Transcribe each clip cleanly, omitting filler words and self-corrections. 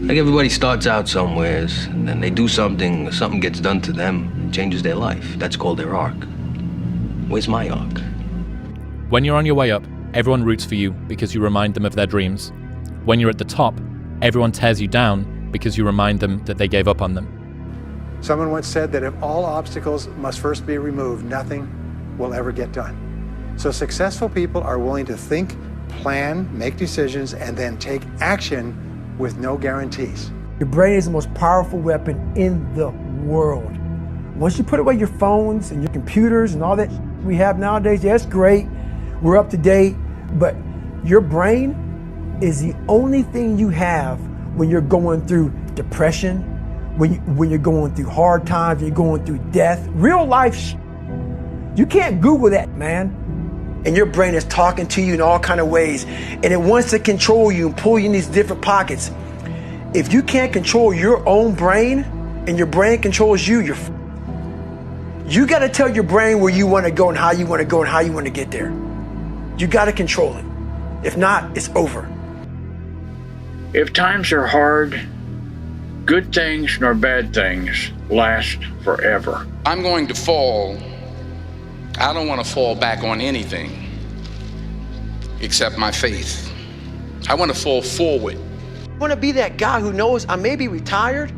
Like everybody starts out somewheres, and then they do something, something gets done to them, it changes their life. That's called their arc. Where's my arc? When you're on your way up, everyone roots for you because you remind them of their dreams. When you're at the top, everyone tears you down because you remind them that they gave up on them. Someone once said that if all obstacles must first be removed, nothing will ever get done. So successful people are willing to think, plan, make decisions, and then take action with no guarantees. Your brain is the most powerful weapon in the world. Once you put away your phones and your computers and all that we have nowadays, yeah, it's great, we're up to date, but your brain is the only thing you have when you're going through depression, when you're going through hard times, you're going through death, real life. You can't Google that, man. And your brain is talking to you in all kind of ways, and it wants to control you and pull you in these different pockets. If you can't control your own brain and your brain controls you, you got to tell your brain where you want to go and how you want to go and how you want to get there. You got to control it. If not, it's over. If times are hard, good things nor bad things last forever. I'm going to fall. I don't want to fall back on anything except my faith. I want to fall forward. I want to be that guy who knows I may be retired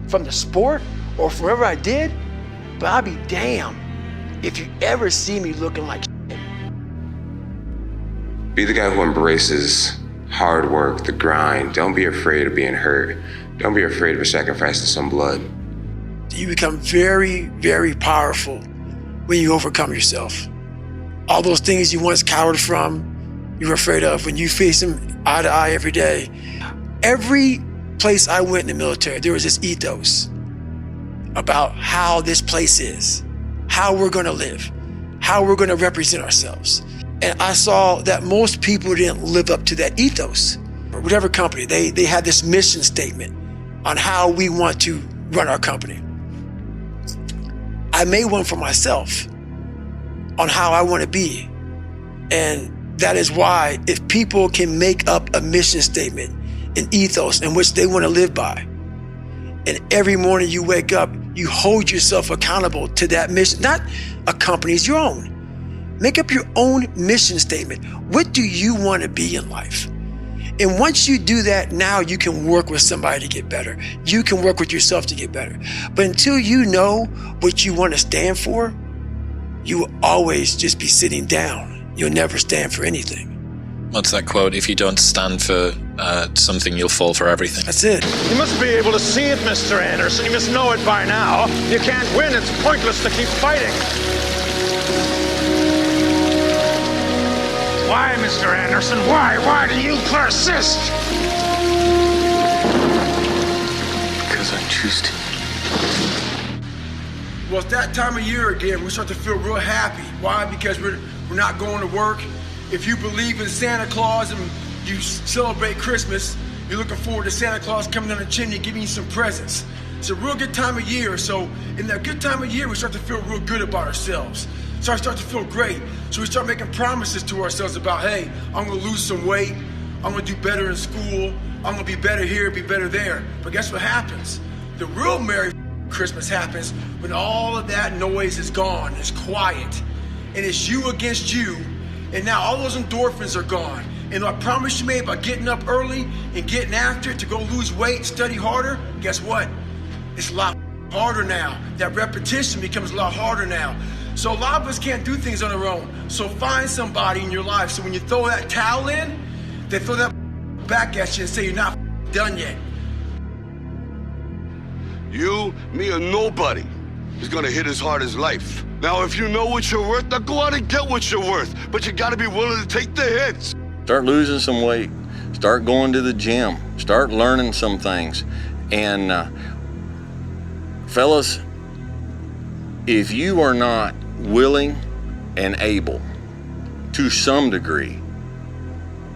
from the sport or from whatever I did, but I'll be damned if you ever see me looking like shit. Be the guy who embraces hard work, the grind. Don't be afraid of being hurt. Don't be afraid of sacrificing some blood. You become very, very powerful when you overcome yourself. All those things you once cowered from, you were afraid of, when you face them eye to eye every day. Every place I went in the military, there was this ethos about how this place is, how we're gonna live, how we're gonna represent ourselves. And I saw that most people didn't live up to that ethos. Or whatever company, they had this mission statement on how we want to run our company. I made one for myself on how I want to be. And that is why if people can make up a mission statement, an ethos in which they want to live by, and every morning you wake up, you hold yourself accountable to that mission, not a company's, your own. Make up your own mission statement. What do you want to be in life? And once you do that, now you can work with somebody to get better. You can work with yourself to get better. But until you know what you want to stand for, you will always just be sitting down. You'll never stand for anything. What's that quote? If you don't stand for something, you'll fall for everything. That's it. You must be able to see it, Mr. Anderson. You must know it by now. You can't win. It's pointless to keep fighting. Why, Mr. Anderson? Why? Why do you persist? Because I choose to. Well, it's that time of year again. We start to feel real happy. Why? Because we're not going to work. If you believe in Santa Claus and you celebrate Christmas, you're looking forward to Santa Claus coming down the chimney giving you some presents. It's a real good time of year. So in that good time of year, we start to feel real good about ourselves. So I start to feel great. So we start making promises to ourselves about, hey, I'm gonna lose some weight. I'm gonna do better in school. I'm gonna be better here, be better there. But guess what happens? The real Merry Christmas happens when all of that noise is gone, it's quiet, and it's you against you, and now all those endorphins are gone. And I promise you made by getting up early and getting after it to go lose weight, study harder, guess what? It's a lot harder now. That repetition becomes a lot harder now. So a lot of us can't do things on our own. So find somebody in your life. So when you throw that towel in, they throw that back at you and say you're not done yet. You, me, or nobody is gonna hit as hard as life. Now, if you know what you're worth, now go out and get what you're worth. But you gotta be willing to take the hits. Start losing some weight. Start going to the gym. Start learning some things. And fellas, if you are not willing and able, to some degree,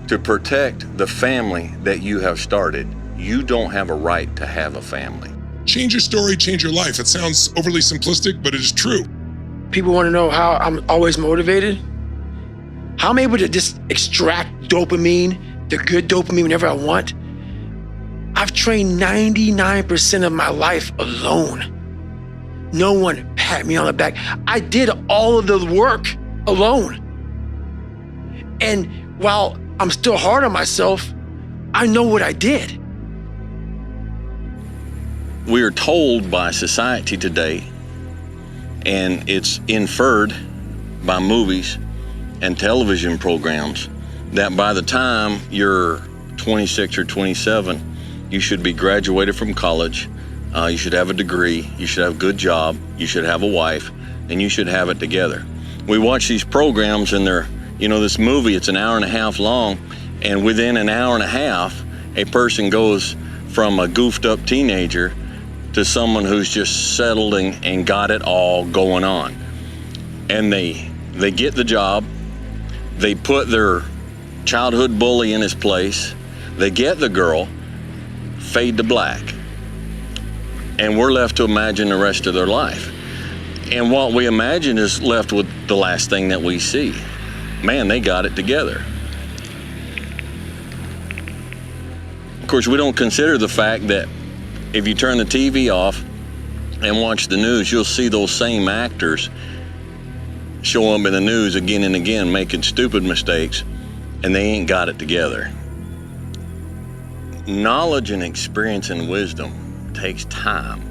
to protect the family that you have started, you don't have a right to have a family. Change your story, change your life. It sounds overly simplistic, but it is true. People want to know how I'm always motivated. How I'm able to just extract dopamine, the good dopamine whenever I want. I've trained 99% of my life alone. No one pat me on the back. I did all of the work alone. And while I'm still hard on myself, I know what I did. We are told by society today, and it's inferred by movies and television programs, that by the time you're 26 or 27, you should be graduated from college, you should have a degree, you should have a good job, you should have a wife, and you should have it together. We watch these programs and they're, this movie, it's an hour and a half long, and within an hour and a half, a person goes from a goofed up teenager to someone who's just settled and got it all going on. And they get the job, they put their childhood bully in his place, they get the girl, fade to black. And we're left to imagine the rest of their life. And what we imagine is left with the last thing that we see. Man, they got it together. Of course, we don't consider the fact that if you turn the TV off and watch the news, you'll see those same actors show up in the news again and again, making stupid mistakes, and they ain't got it together. Knowledge and experience and wisdom takes time.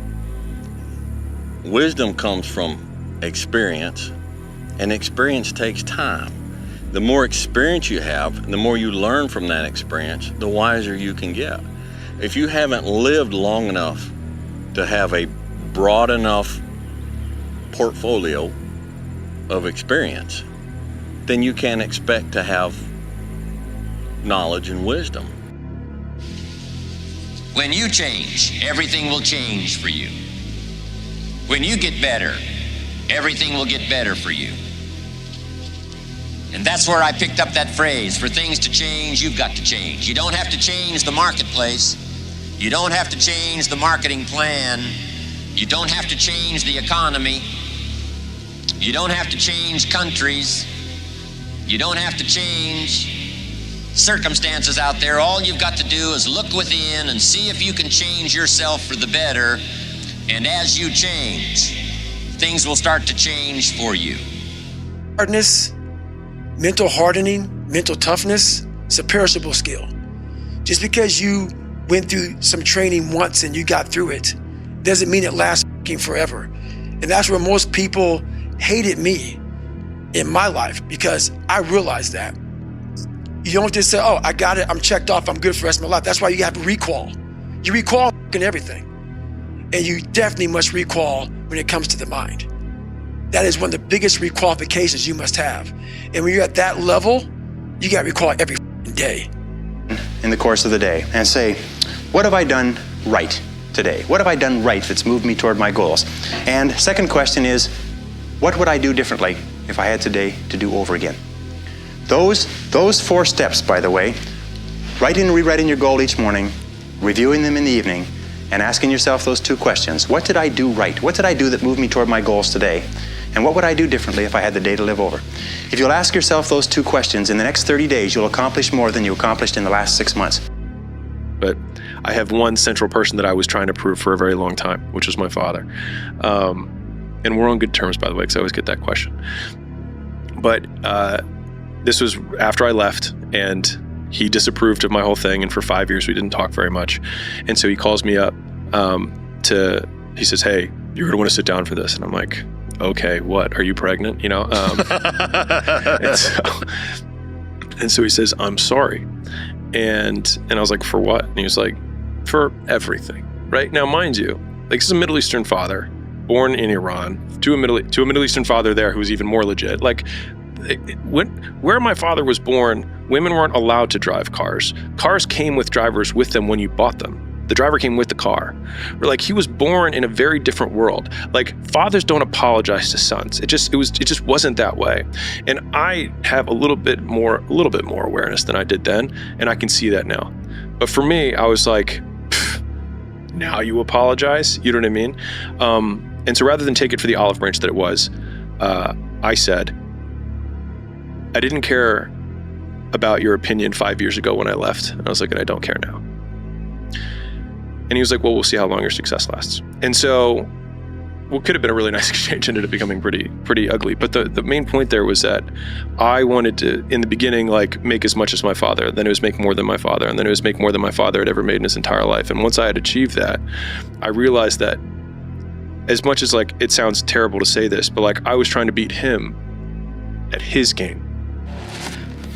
Wisdom comes from experience, and experience takes time. The more experience you have, the more you learn from that experience, the wiser you can get. If you haven't lived long enough to have a broad enough portfolio of experience, then you can't expect to have knowledge and wisdom. When you change, everything will change for you. When you get better, everything will get better for you. And that's where I picked up that phrase, for things to change, you've got to change. You don't have to change the marketplace. You don't have to change the marketing plan. You don't have to change the economy. You don't have to change countries. You don't have to change circumstances out there. All you've got to do is look within and see if you can change yourself for the better. And as you change, things will start to change for you. Hardness, mental hardening, mental toughness, it's a perishable skill. Just because you went through some training once and you got through it doesn't mean it lasts forever. And that's where most people hated me in my life, because I realized that. You don't just say, oh, I got it, I'm checked off, I'm good for the rest of my life. That's why you have to recall. You recall everything. And you definitely must recall when it comes to the mind. That is one of the biggest requalifications you must have. And when you're at that level, you got to recall every day. In the course of the day and say, what have I done right today? What have I done right that's moved me toward my goals? And second question is, what would I do differently if I had today to do over again? Those 4 steps, by the way, writing and rewriting your goal each morning, reviewing them in the evening, and asking yourself those 2 questions. What did I do right? What did I do that moved me toward my goals today? And what would I do differently if I had the day to live over? If you'll ask yourself those 2 questions, in the next 30 days, you'll accomplish more than you accomplished in the last 6 months. But I have one central person that I was trying to prove for a very long time, which was my father. And we're on good terms, by the way, because I always get that question. But this was after I left, and he disapproved of my whole thing, and for 5 years we didn't talk very much. And so he calls me up he says, hey, you're gonna want to sit down for this. And I'm like, okay, what, are you pregnant? And so he says, I'm sorry. And I was like, for what? And he was like, for everything. Right now, mind you, like, this is a Middle Eastern father, born in Iran, to a Middle Eastern father there who was even more legit. Like, where my father was born, women weren't allowed to drive cars. Cars came with drivers with them when you bought them. The driver came with the car. Or like, he was born in a very different world. Like, fathers don't apologize to sons. It just wasn't that way. And I have a little bit more awareness than I did then, and I can see that now. But for me, I was like, now you apologize? You know what I mean? And so rather than take it for the olive branch that it was, I said, I didn't care about your opinion 5 years ago when I left. And I was like, and I don't care now. And he was like, well, we'll see how long your success lasts. And so what could have been a really nice exchange ended up becoming pretty ugly. But the main point there was that I wanted to, in the beginning, like make as much as my father. Then it was make more than my father. And then it was make more than my father had ever made in his entire life. And once I had achieved that, I realized that as much as like, it sounds terrible to say this, but like I was trying to beat him at his game.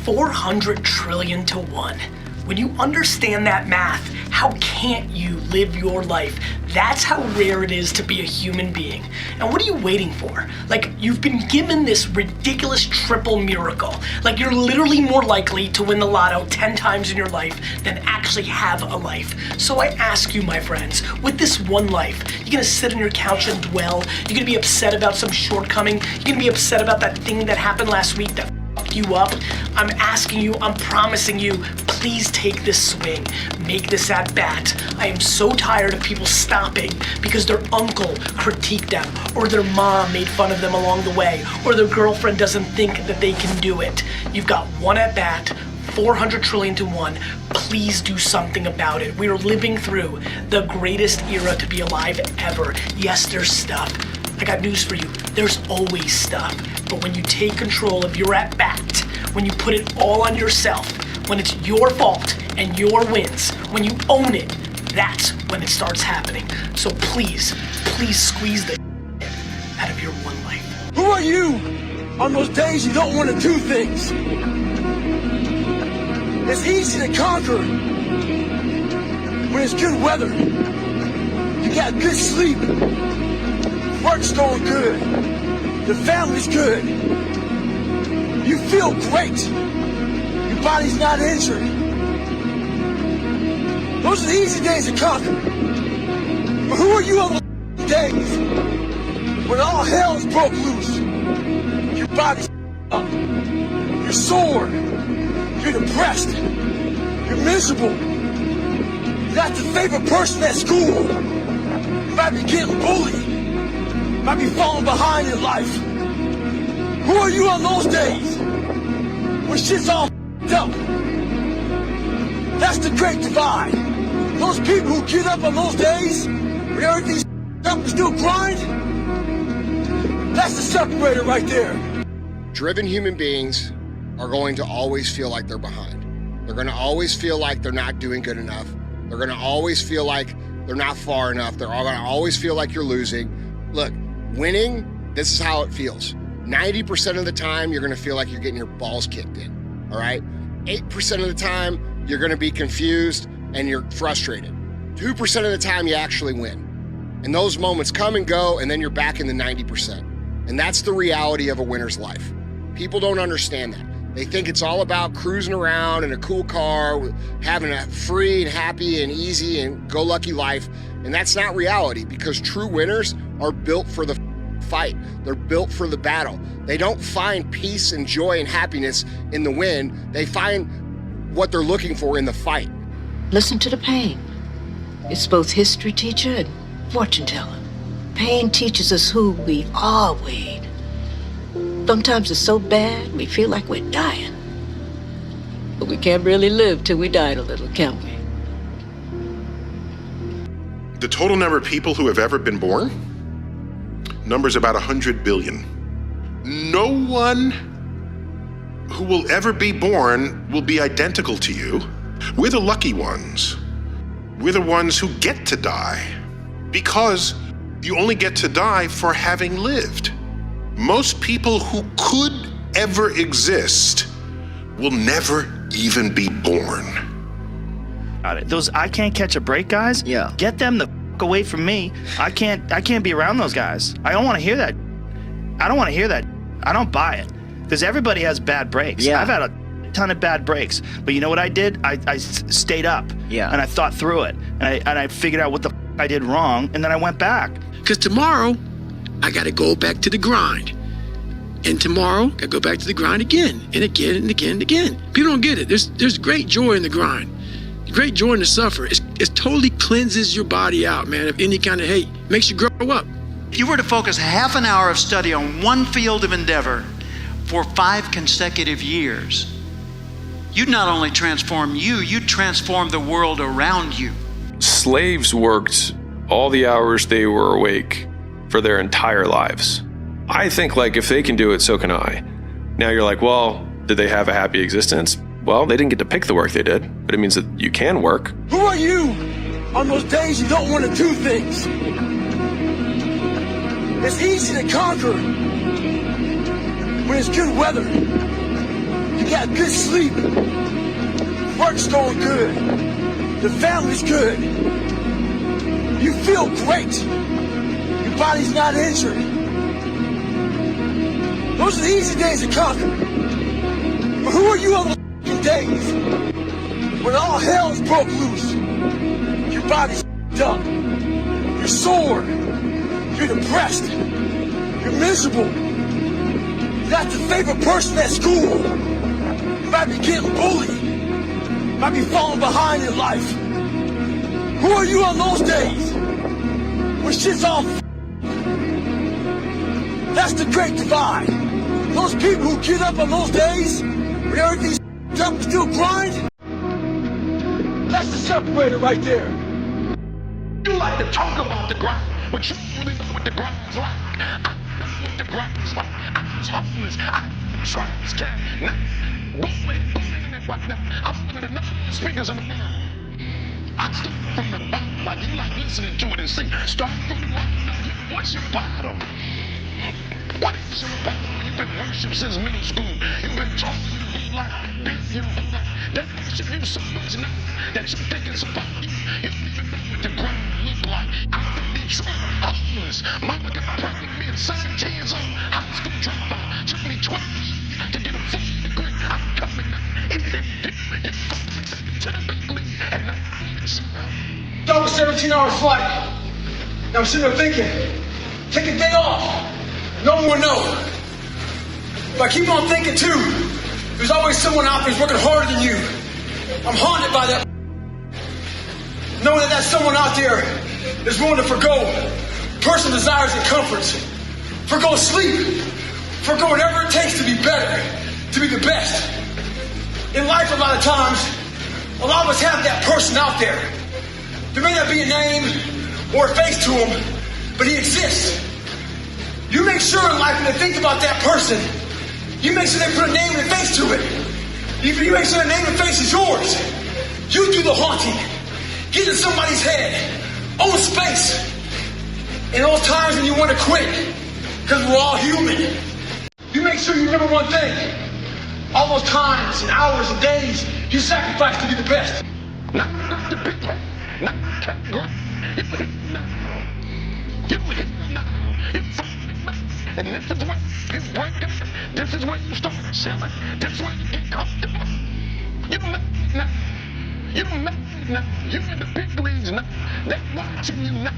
400 trillion to 1. When you understand that math, how can't you live your life? That's how rare it is to be a human being. And what are you waiting for? Like, you've been given this ridiculous triple miracle. Like, you're literally more likely to win the lotto 10 times in your life than actually have a life. So I ask you, my friends, with this one life, you're gonna sit on your couch and dwell? You're gonna be upset about some shortcoming? You're gonna be upset about that thing that happened last week that you up? I'm asking you, I'm promising you, please take this swing. Make this at bat. I am so tired of people stopping because their uncle critiqued them, or their mom made fun of them along the way, or their girlfriend doesn't think that they can do it. You've got one at bat, 400 trillion to 1. Please do something about it. We are living through the greatest era to be alive ever. Yes, there's stuff. I got news for you. There's always stuff. But when you take control of your at-bat, when you put it all on yourself, when it's your fault and your wins, when you own it, that's when it starts happening. So please squeeze the out of your one life. Who are you on those days you don't want to do things? It's easy to conquer when it's good weather. You got good sleep. Work's going good. The family's good. You feel great. Your body's not injured. Those are the easy days to conquer. But who are you on those days when all hell's broke loose? Your body's up. You're sore. You're depressed. You're miserable. You're not the favorite person at school. You might be getting bullied. Might be falling behind in life. Who are you on those days when shit's all up? That's the great divide. Those people who get up on those days when everything's up and still grind, that's the separator right there. Driven human beings are going to always feel like they're behind. They're going to always feel like they're not doing good enough. They're going to always feel like they're not far enough. They're going to always feel like you're losing. Look, winning, this is how it feels. 90% of the time, you're gonna feel like you're getting your balls kicked in, all right? 8% of the time, you're gonna be confused and you're frustrated. 2% of the time, you actually win. And those moments come and go, and then you're back in the 90%. And that's the reality of a winner's life. People don't understand that. They think it's all about cruising around in a cool car, having a free and happy and easy and go-lucky life. And that's not reality, because true winners are built for the fight. They're built for the battle. They don't find peace and joy and happiness in the win. They find what they're looking for in the fight. Listen to the pain. It's both history teacher and fortune teller. Pain teaches us who we are, Wade. Sometimes it's so bad we feel like we're dying. But we can't really live till we die a little, can we? The total number of people who have ever been born number's about 100 billion. No one who will ever be born will be identical to you. We're the lucky ones. We're the ones who get to die, because you only get to die for having lived. Most people who could ever exist will never even be born. Got it. Those I can't catch a break guys, yeah. Get them the f away from me. I can't be around those guys. I don't want to hear that. I don't want to hear that. I don't buy it. Because everybody has bad breaks. Yeah. I've had a ton of bad breaks. But you know what I did? I stayed up. Yeah. And I thought through it. And I figured out what the f I did wrong, and then I went back. Because tomorrow, I got to go back to the grind. And tomorrow, I go back to the grind again and again and again and again. People don't get it. There's great joy in the grind. Great joy in the suffer. It totally cleanses your body out, man, of any kind of hate. Makes you grow up. If you were to focus half an hour of study on one field of endeavor for 5 consecutive years, you'd not only transform you, you'd transform the world around you. slaves worked all the hours they were awake for their entire lives. I think like if they can do it, so can I. Now you're like, well, did they have a happy existence? Well, they didn't get to pick the work they did, but it means that you can work. Who are you on those days you don't want to do things? It's easy to conquer when it's good weather. You got good sleep. Work's going good. The family's good. You feel great. Your body's not injured. Those are the easy days to conquer. But who are you on those days when all hell's broke loose? Your body's up. You're sore. You're depressed. You're miserable. You're not the favorite person at school. You might be getting bullied. You might be falling behind in life. Who are you on those days when shit's all That's the great divide. Those people who get up on those days when everything's up and still grind, that's the separator right there. You like to talk about the grind, but you don't really know what the grind's like. I know what the grind's like. I'm toughness. I'm trying to I'm one of the speakers in the world. I start from the bottom, like you like listening to it and sing. Start from the bottom. What's your bottom? What is your bottom? You've been worship since middle school. You've been talking to me like you that worship you so much now that you're thinking about you. You don't even know what the grind look like. I'm from Detroit, homeless. Mama got pregnant me at 17 years old. High school dropout. Took me 12 years to get a full degree. I'm coming up. To the big league. And that was a 17-hour flight. Now I'm sitting there thinking, take a day off. No one will know. If I keep on thinking too, there's always someone out there who's working harder than you. I'm haunted by that. Knowing that someone out there is willing to forgo personal desires and comforts, forgo sleep, forgo whatever it takes to be better, to be the best. In life, a lot of times, a lot of us have that person out there. There may not be a name or a face to him, but he exists. You make sure in life when they think about that person, you make sure they put a name and a face to it. You make sure the name and face is yours. You do the haunting. Get in somebody's head. Own space. In those times when you want to quit, because we're all human, you make sure you remember one thing. All those times and hours and days you sacrificed to be the best. Not the big one. Not the girl. And this is where you break up. This is where you start selling. This is where you get comfortable. You don't know. You don't know. You're in the big leagues now. They're watching you now.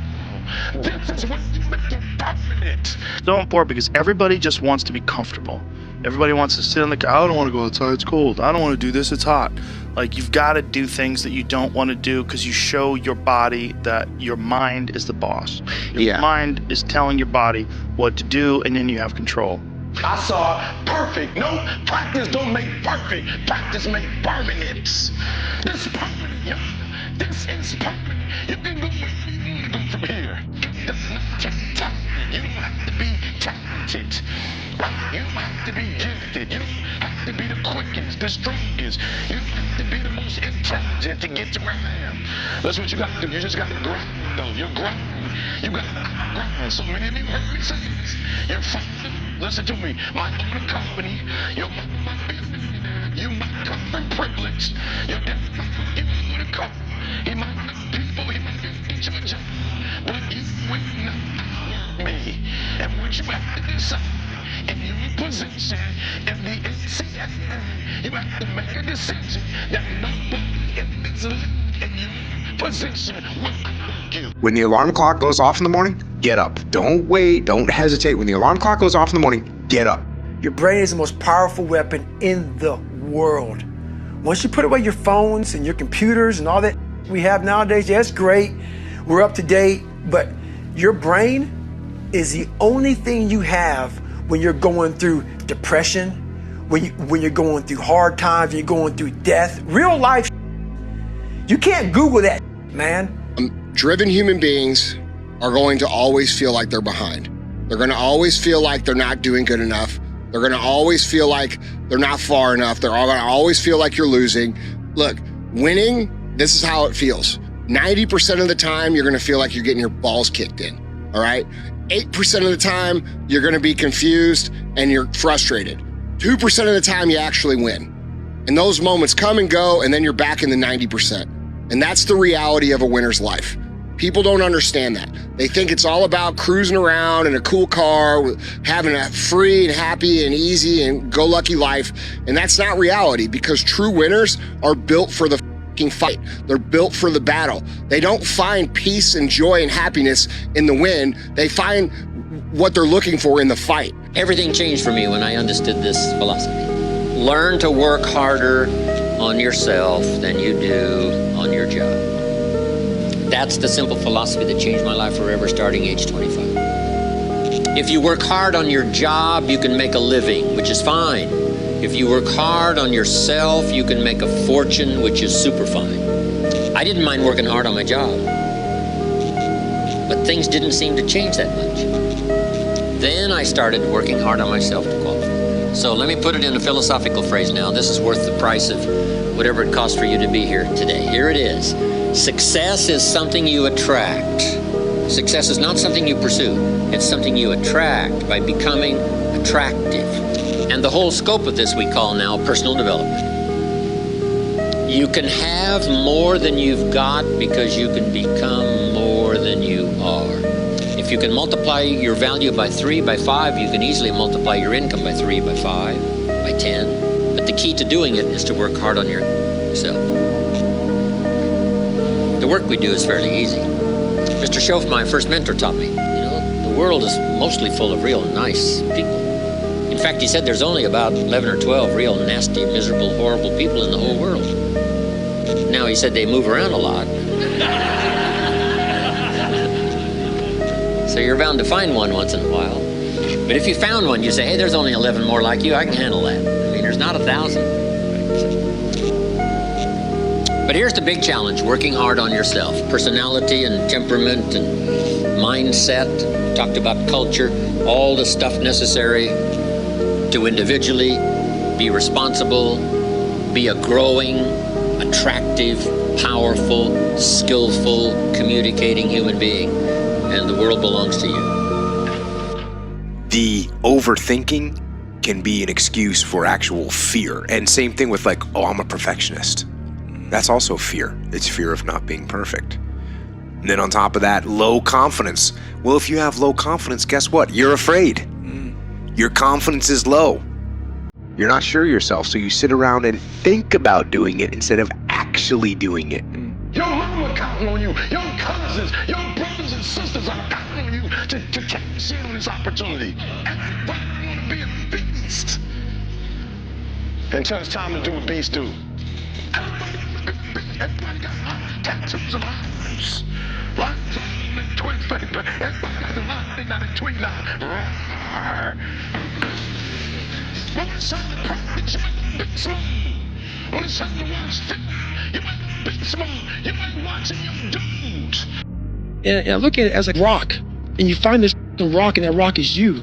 This is where you make it permanent. So important because everybody just wants to be comfortable. Everybody wants to sit on the couch. I don't want to go outside. It's cold. I don't want to do this. It's hot. Like, you've got to do things that you don't want to do because you show your body that your mind is the boss. Your mind is telling your body what to do, and then you have control. I saw perfect. No, practice don't make perfect. Practice make permanent. This is permanent, yo. This is permanent. You can go from here. You don't have to be talented. Right? You don't have to be gifted. You don't have to be the quickest, the strongest. You don't have to be the most intelligent to get to where I am. That's what you got to do. You just got to grind, though. You're grinding. You got to grind. So many of you heard me say this. You're fine. Listen to me. My own company. You might come from privilege. Your dad might give you the car. He might know people. He might get you a job. But you will not outwork me. And what you have to decide in your position in the NCAA, you have to make a decision that nobody in this league in your position will outwork you. When the alarm clock goes off in the morning, get up. Don't wait. Don't hesitate. When the alarm clock goes off in the morning, get up. Your brain is the most powerful weapon in the world. Once you put away your phones and your computers and all that we have nowadays, yeah, it's great. We're up to date, but your brain is the only thing you have when you're going through depression, when you're going through hard times, when you're going through death, real life. You can't Google that, man. Driven human beings are going to always feel like they're behind. They're going to always feel like they're not doing good enough. They're going to always feel like they're not far enough. They're going to always feel like you're losing. Look, winning, this is how it feels. 90% of the time, you're going to feel like you're getting your balls kicked in, all right? 8% of the time, you're going to be confused and you're frustrated. 2% of the time, you actually win. And those moments come and go, and then you're back in the 90%. And that's the reality of a winner's life. People don't understand that. They think it's all about cruising around in a cool car, having a free and happy and easy and go-lucky life. And that's not reality, because true winners are built for the fucking fight. They're built for the battle. They don't find peace and joy and happiness in the win. They find what they're looking for in the fight. Everything changed for me when I understood this philosophy. Learn to work harder on yourself than you do on your job. That's the simple philosophy that changed my life forever, starting age 25. If you work hard on your job, you can make a living, which is fine. If you work hard on yourself, you can make a fortune, which is super fine. I didn't mind working hard on my job, but things didn't seem to change that much. Then I started working hard on myself to qualify. So let me put it in a philosophical phrase now. This is worth the price of whatever it costs for you to be here today. Here it is. Success is something you attract. Success is not something you pursue. It's something you attract by becoming attractive. And the whole scope of this we call now personal development. You can have more than you've got because you can become more than you are. If you can multiply your value by 3, by 5, you can easily multiply your income by 3, by 5, by 10. But the key to doing it is to work hard on yourself. The work we do is fairly easy. Mr. 𝐓𝐡𝐞, my first mentor, taught me, the world is mostly full of real nice people. In fact, he said there's only about 11 or 12 real nasty, miserable, horrible people in the whole world. Now, he said they move around a lot. So you're bound to find one once in a while. But if you found one, you say, hey, there's only 11 more like you, I can handle that. I mean, there's not 1,000. But here's the big challenge, working hard on yourself. Personality and temperament and mindset, talked about culture, all the stuff necessary to individually be responsible, be a growing, attractive, powerful, skillful, communicating human being, and the world belongs to you. The overthinking can be an excuse for actual fear. And same thing with like, oh, I'm a perfectionist. That's also fear. It's fear of not being perfect. And then on top of that, low confidence. Well, if you have low confidence, guess what? You're afraid. Your confidence is low. You're not sure of yourself, so you sit around and think about doing it instead of actually doing it. Your mama counting on you. Your cousins, your brothers and sisters are counting on you to cash in on this opportunity. Everybody want to be a beast. Until it's time to do what beasts do. Everybody got tattoos of eyes. Right? Twin paper. Everybody got the line, not a tweet line. When it's time to practice, you might be small. When it's time to watch film, you might be small. You might watch your dudes. And I look at it as a rock, and you find this rock, and that rock is you.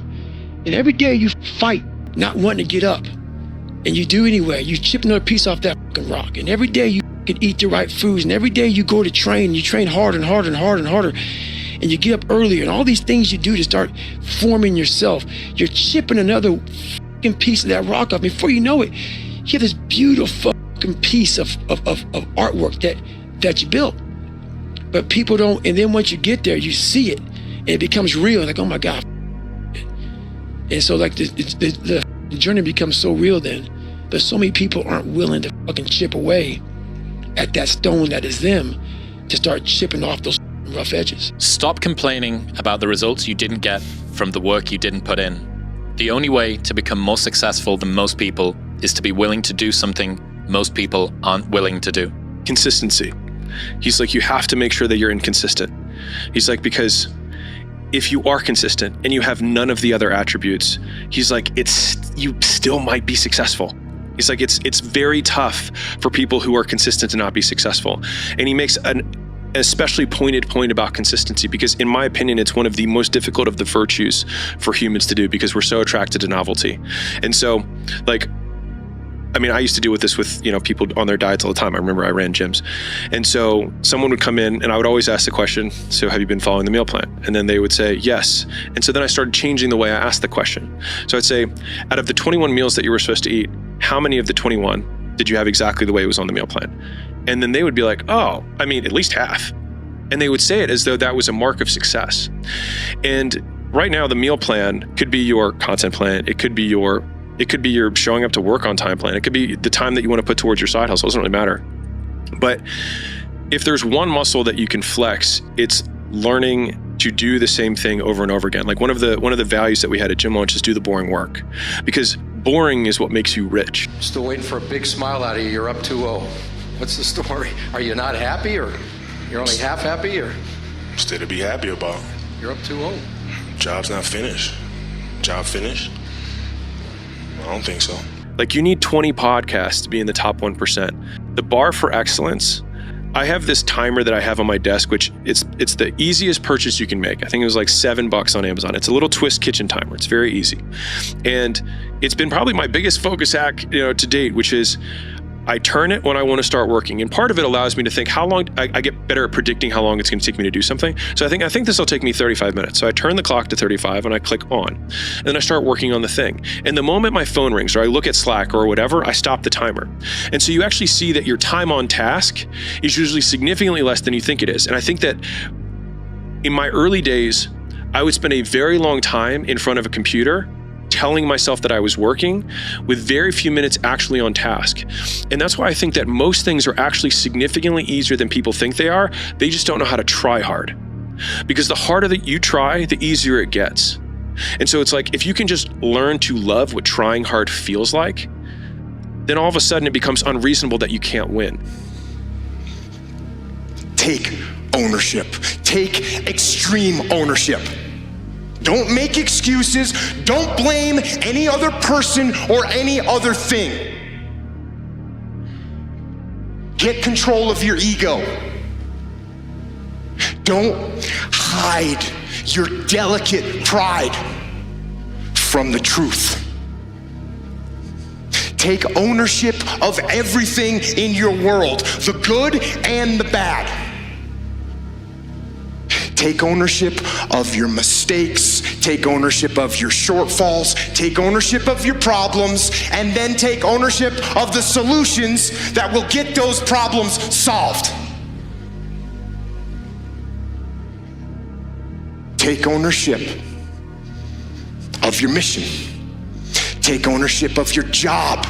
And every day you fight, not wanting to get up, and you do anyway. You chip another piece off that fucking rock, and every day you can eat the right foods, and every day you go to train, you train harder and harder and harder and harder, and you get up earlier, and all these things you do to start forming yourself. You're chipping another fucking piece of that rock off. Before you know it, you have this beautiful fucking piece of artwork that you built. But people don't, and then once you get there, you see it, and it becomes real, like, oh my God. And so like the journey becomes so real then, but so many people aren't willing to fucking chip away at that stone that is them, to start chipping off those rough edges. Stop complaining about the results you didn't get from the work you didn't put in. The only way to become more successful than most people is to be willing to do something most people aren't willing to do. Consistency. He's like, you have to make sure that you're inconsistent. He's like, because if you are consistent and you have none of the other attributes, he's like, you still might be successful. He's like, it's very tough for people who are consistent to not be successful. And he makes an especially pointed point about consistency, because in my opinion, it's one of the most difficult of the virtues for humans to do, because we're so attracted to novelty. And so, like, I mean, I used to deal with this with, people on their diets all the time. I remember I ran gyms. And so someone would come in and I would always ask the question, so have you been following the meal plan? And then they would say, yes. And so then I started changing the way I asked the question. So I'd say, out of the 21 meals that you were supposed to eat, how many of the 21 did you have exactly the way it was on the meal plan? And then they would be like, oh, I mean, at least half. And they would say it as though that was a mark of success. And right now, the meal plan could be your content plan. It could be your showing up to work on time plan. It could be the time that you want to put towards your side hustle. It doesn't really matter. But if there's one muscle that you can flex, it's learning to do the same thing over and over again. Like one of the values that we had at Gym Launch is do the boring work, because boring is what makes you rich. Still waiting for a big smile out of you. You're up 2-0. What's the story? Are you not happy, or you're only half happy, or? Still to be happy about. You're up 2-0. Job's not finished. Job finished? I don't think so. Like, you need 20 podcasts to be in the top 1%. The bar for excellence, I have this timer that I have on my desk, which it's the easiest purchase you can make. I think it was like $7 on Amazon. It's a little twist kitchen timer. It's very easy. And it's been probably my biggest focus hack, to date, which is I turn it when I want to start working. And part of it allows me to think how long, I get better at predicting how long it's going to take me to do something. So I think this will take me 35 minutes. So I turn the clock to 35 and I click on, and then I start working on the thing. And the moment my phone rings or I look at Slack or whatever, I stop the timer. And so you actually see that your time on task is usually significantly less than you think it is. And I think that in my early days, I would spend a very long time in front of a computer telling myself that I was working with very few minutes actually on task. And that's why I think that most things are actually significantly easier than people think they are. They just don't know how to try hard. Because the harder that you try, the easier it gets. And so it's like, if you can just learn to love what trying hard feels like, then all of a sudden it becomes unreasonable that you can't win. Take ownership. Take extreme ownership. Don't make excuses. Don't blame any other person or any other thing. Get control of your ego. Don't hide your delicate pride from the truth. Take ownership of everything in your world, the good and the bad. Take ownership of your mistakes, take ownership of your shortfalls, take ownership of your problems, and then take ownership of the solutions that will get those problems solved. Take ownership of your mission. Take ownership of your job,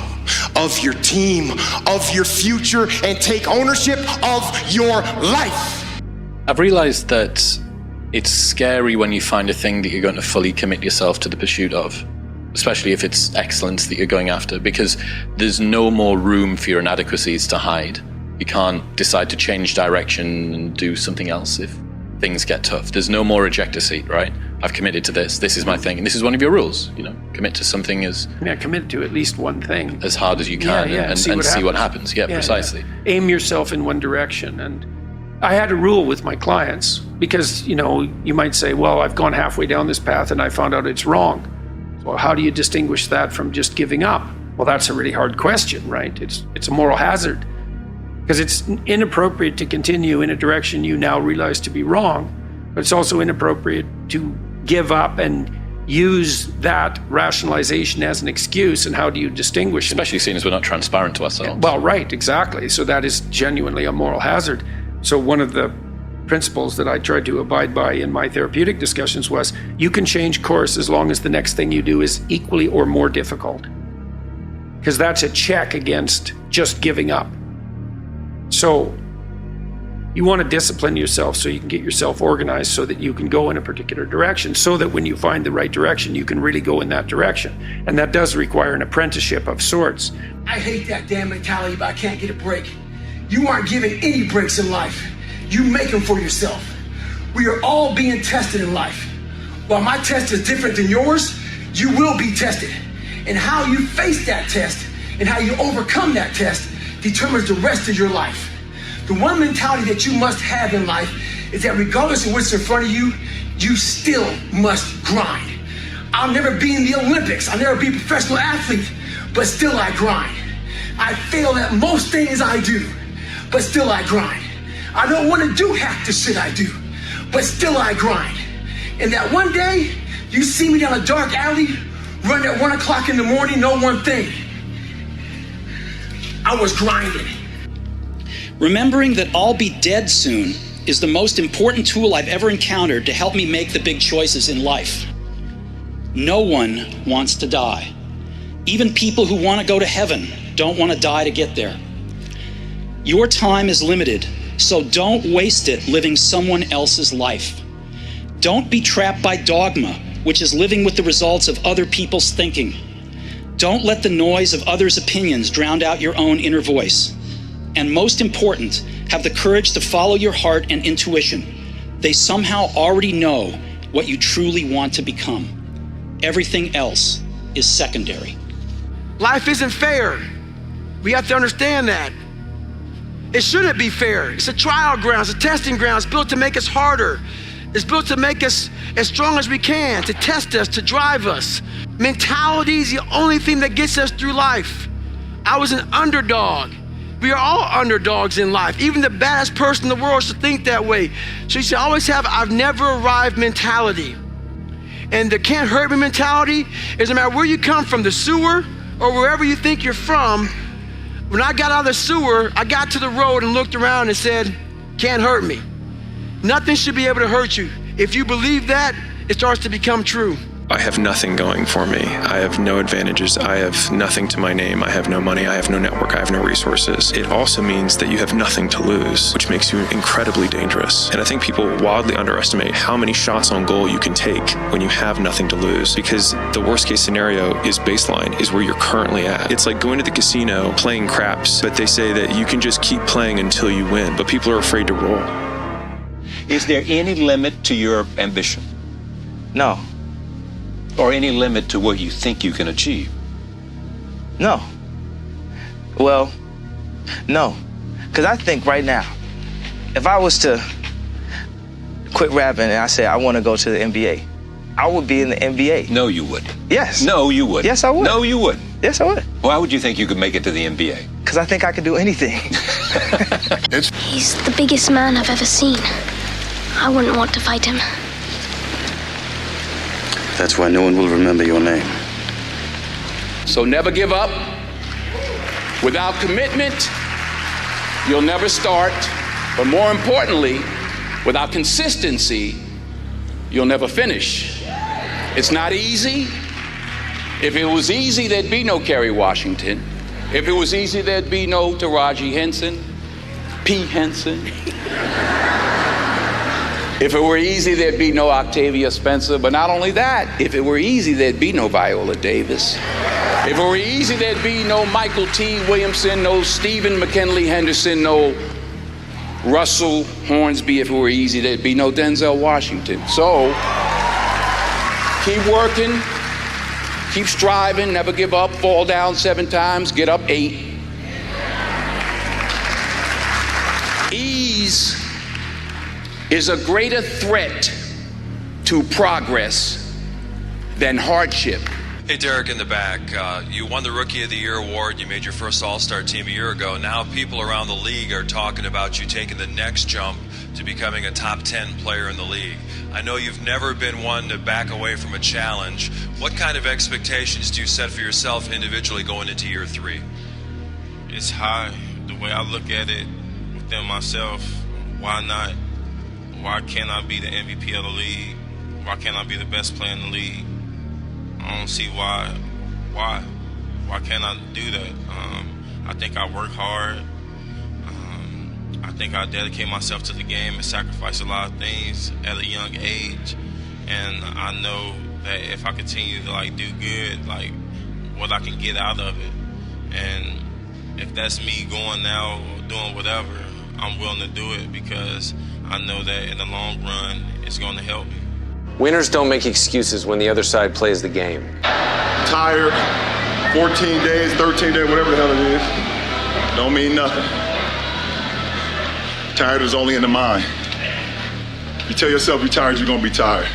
of your team, of your future, and take ownership of your life. I've realized that it's scary when you find a thing that you're going to fully commit yourself to the pursuit of, especially if it's excellence that you're going after, because there's no more room for your inadequacies to hide. You can't decide to change direction and do something else if things get tough. There's no more ejector seat, right? I've committed to this. This is my thing. And this is one of your rules, commit to something commit to at least one thing. As hard as you can and see what happens. Yeah, precisely. Yeah. Aim yourself in one direction. And I had a rule with my clients because, you might say, well, I've gone halfway down this path and I found out it's wrong. So how do you distinguish that from just giving up? Well, that's a really hard question, right? It's a moral hazard because it's inappropriate to continue in a direction you now realize to be wrong, but it's also inappropriate to give up and use that rationalization as an excuse. And how do you distinguish? Especially seeing as we're not transparent to ourselves. Well, right, exactly. So that is genuinely a moral hazard. So one of the principles that I tried to abide by in my therapeutic discussions was you can change course as long as the next thing you do is equally or more difficult. Because that's a check against just giving up. So you want to discipline yourself so you can get yourself organized so that you can go in a particular direction, so that when you find the right direction, you can really go in that direction. And that does require an apprenticeship of sorts. I hate that damn mentality, but I can't get a break. You aren't given any breaks in life. You make them for yourself. We are all being tested in life. While my test is different than yours, you will be tested. And how you face that test and how you overcome that test determines the rest of your life. The one mentality that you must have in life is that regardless of what's in front of you, you still must grind. I'll never be in the Olympics. I'll never be a professional athlete, but still I grind. I fail at most things I do, but still I grind. I don't want to do half the shit I do, but still I grind. And that one day, you see me down a dark alley, run at 1 o'clock in the morning, know one thing. I was grinding. Remembering that I'll be dead soon is the most important tool I've ever encountered to help me make the big choices in life. No one wants to die. Even people who want to go to heaven don't want to die to get there. Your time is limited, so don't waste it living someone else's life. Don't be trapped by dogma, which is living with the results of other people's thinking. Don't let the noise of others' opinions drown out your own inner voice. And most important, have the courage to follow your heart and intuition. They somehow already know what you truly want to become. Everything else is secondary. Life isn't fair. We have to understand that. It shouldn't be fair. It's a trial ground, it's a testing ground. It's built to make us harder. It's built to make us as strong as we can, to test us, to drive us. Mentality is the only thing that gets us through life. I was an underdog. We are all underdogs in life. Even the baddest person in the world should think that way. So you should always have I've never arrived mentality. And the can't hurt me mentality is no matter where you come from, the sewer or wherever you think you're from. When I got out of the sewer, I got to the road and looked around and said, can't hurt me. Nothing should be able to hurt you. If you believe that, it starts to become true. I have nothing going for me. I have no advantages. I have nothing to my name. I have no money. I have no network. I have no resources. It also means that you have nothing to lose, which makes you incredibly dangerous. And I think people wildly underestimate how many shots on goal you can take when you have nothing to lose, because the worst case scenario is baseline, is where you're currently at. It's like going to the casino, playing craps, but they say that you can just keep playing until you win, but people are afraid to roll. Is there any limit to your ambition? No. Or any limit to what you think you can achieve? No. Well, no. Because I think right now, if I was to quit rapping and I said I want to go to the NBA, I would be in the NBA. No, you wouldn't. Yes. No, you wouldn't. Yes, I would. No, you wouldn't. Yes, I would. Why would you think you could make it to the NBA? Because I think I could do anything. He's the biggest man I've ever seen. I wouldn't want to fight him. That's why no one will remember your name. So never give up. Without commitment, you'll never start. But more importantly, without consistency, you'll never finish. It's not easy. If it was easy, there'd be no Kerry Washington. If it was easy, there'd be no Taraji Henson, P. Henson. If it were easy, there'd be no Octavia Spencer. But not only that, if it were easy, there'd be no Viola Davis. If it were easy, there'd be no Michael T. Williamson, no Stephen McKinley Henderson, no Russell Hornsby. If it were easy, there'd be no Denzel Washington. So keep working, keep striving, never give up, fall down 7 times, get up 8. Ease is a greater threat to progress than hardship. Hey, Derek in the back, you won the Rookie of the Year award. You made your first All-Star team a year ago. Now people around the league are talking about you taking the next jump to becoming a top 10 player in the league. I know you've never been one to back away from a challenge. What kind of expectations do you set for yourself individually going into year 3? It's high. The way I look at it within myself, why not? Why can't I be the MVP of the league? Why can't I be the best player in the league? I don't see why. Why can't I do that? I think I work hard. I think I dedicate myself to the game and sacrifice a lot of things at a young age. And I know that if I continue to do good, what I can get out of it. And if that's me going now or doing whatever, I'm willing to do it because I know that in the long run, it's going to help me. Winners don't make excuses when the other side plays the game. Tired, 14 days, 13 days, whatever the hell it is, don't mean nothing. Tired is only in the mind. You tell yourself you're tired, you're gonna be tired.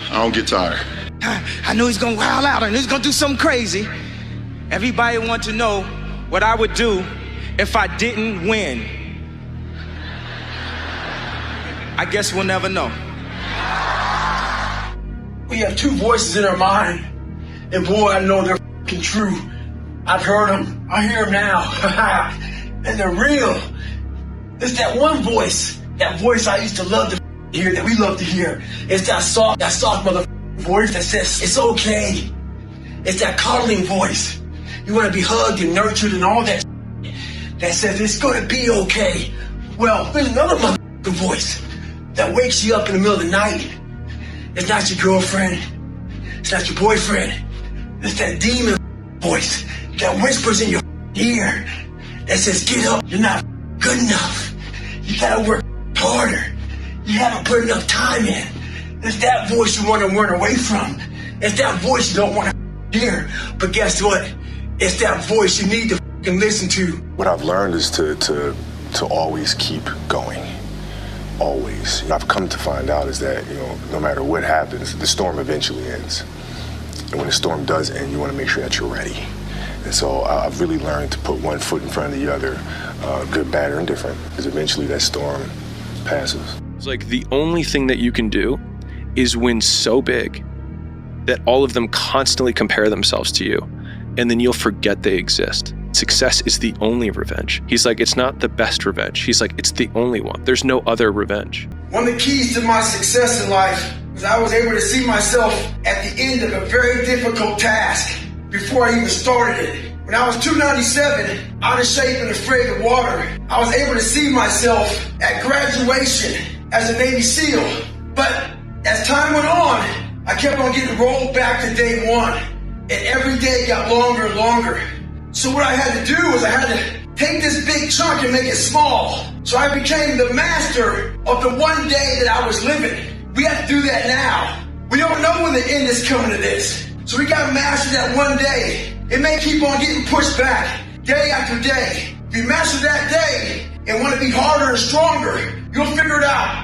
I don't get tired. I knew he's gonna wild out and he's gonna do something crazy. Everybody wants to know what I would do if I didn't win. I guess we'll never know. We have two voices in our mind, and boy, I know they're f***ing true. I've heard them. I hear them now. And they're real. It's that one voice. That voice I used to love to hear, that we love to hear. It's that soft motherfucking voice that says, it's okay. It's that coddling voice. You want to be hugged and nurtured and all that that says, it's going to be okay. Well, there's another motherfucking voice that wakes you up in the middle of the night. It's not your girlfriend. It's not your boyfriend. It's that demon voice that whispers in your ear that says, get up, you're not good enough. You gotta work harder. You haven't put enough time in. It's that voice you want to run away from. It's that voice you don't want to hear. But guess what? It's that voice you need to listen to. What I've learned is to always keep going. Always. I've come to find out is that, no matter what happens, the storm eventually ends. And when the storm does end, you want to make sure that you're ready. And so I've really learned to put one foot in front of the other, good, bad, or indifferent, because eventually that storm passes. It's like the only thing that you can do is win so big that all of them constantly compare themselves to you, and then you'll forget they exist. Success is the only revenge. He's like, it's not the best revenge. He's like, it's the only one. There's no other revenge. One of the keys to my success in life was I was able to see myself at the end of a very difficult task before I even started it. When I was 297, out of shape and afraid of water, I was able to see myself at graduation as a Navy SEAL. But as time went on, I kept on getting rolled back to day one. And every day got longer and longer. So what I had to do was I had to take this big chunk and make it small. So I became the master of the one day that I was living. We have to do that now. We don't know when the end is coming to this. So we got to master that one day. It may keep on getting pushed back day after day. If you master that day and want to be harder and stronger, you'll figure it out.